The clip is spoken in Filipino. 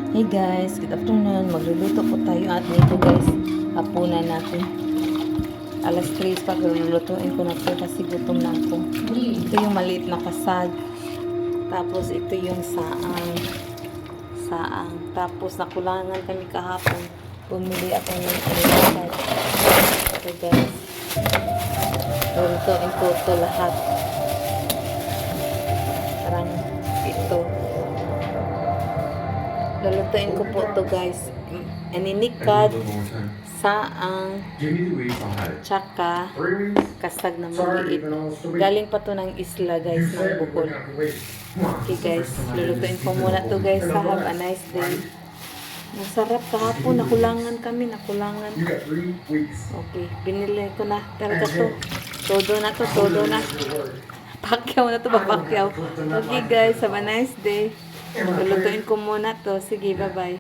Hey guys, good afternoon. Magluluto po tayo at nito guys, hapunan natin. Alas 3 pa, lulutuin ko na po kasi gutom na ako. Ito yung maliit na kasag. Tapos ito yung saang. Tapos nakulangan kami kahapon. Bumili ako ng kasag. Ito guys. Lulutuin ko ito lahat. Parang ito. Lulutuin ko po ito guys. Aninikad, saang, tsaka kasag na maliit. Galing pa to ng isla guys, ng Bohol. Okay guys, lulutuin ko muna to guys. Have a nice day. Masarap kahapon, nakulangan kami. Okay, binili ko na talaga to. Todo na. Pakyaw na to, babakyaw. Okay guys, have a nice day. Lulutuin ko muna to. Sige, bye-bye.